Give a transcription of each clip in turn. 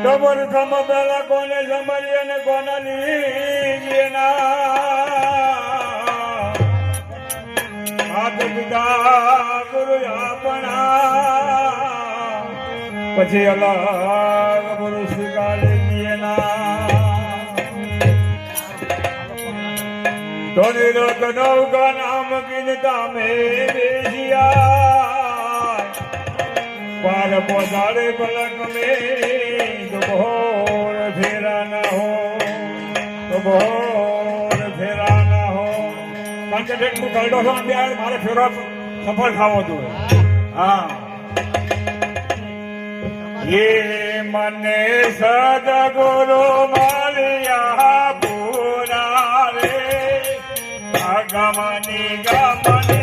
ખબર ખમ પેલા કોને જમરીએ ને કોને લીધીએ ના હાથ પિતા ગુરુ આપણા પછી અલગ ગુરુ સ્વીકારી દીએ ના ધોની રોત નૌકા નામ ગીનતા મેં બેસિયા पार पौधाड़े पलक में तो भोर फेरा न हो तो भोर फेरा न हो कंटेक्ट को कर दो मारे फेरा सफल खाओ तो हाँ ये मने सदगुरु मालिया पूरा रे गमनी गमनी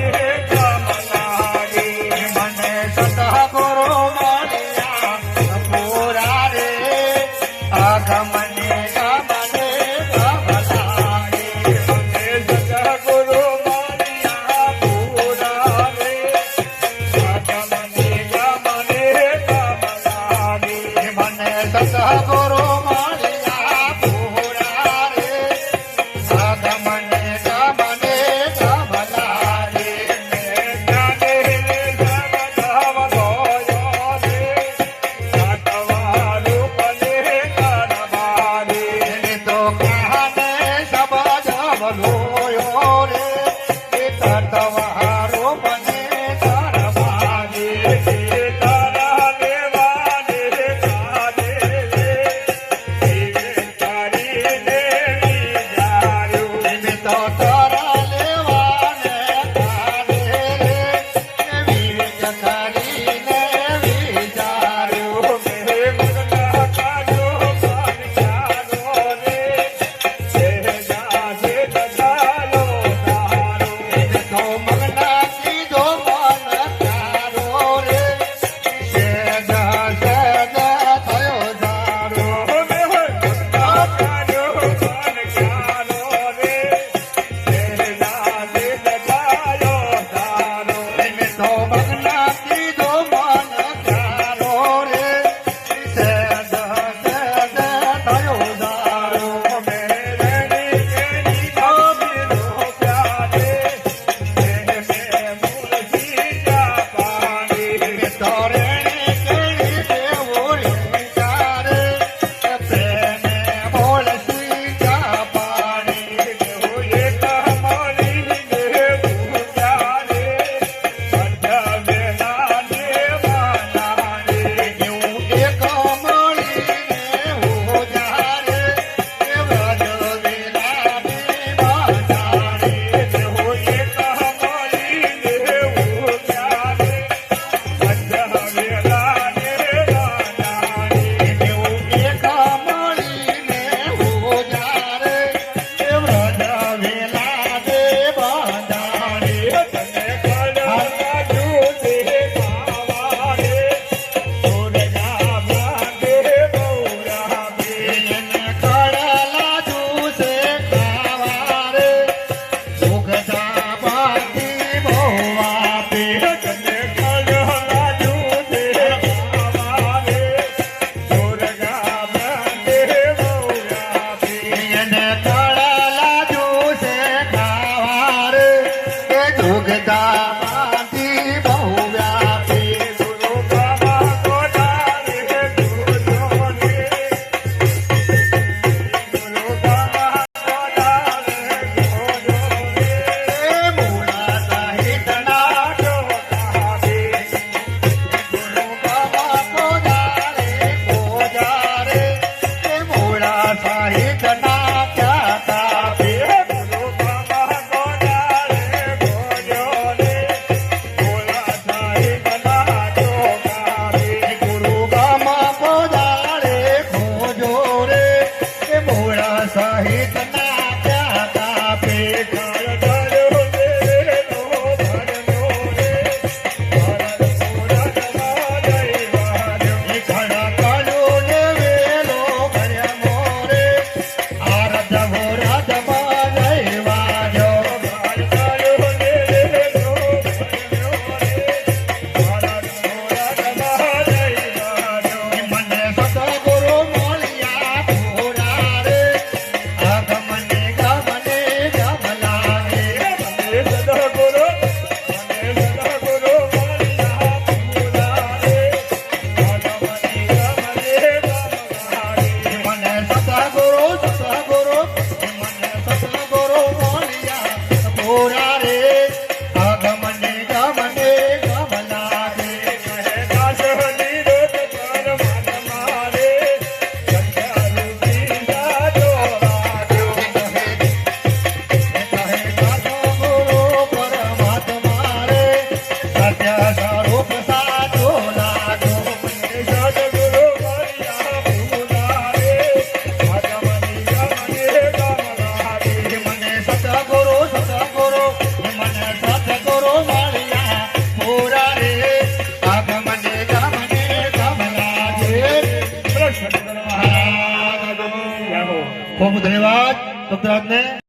બોલો શંકર મહારાજની જય હો. ખૂબ ધન્યવાદ ડોક્ટર આપને.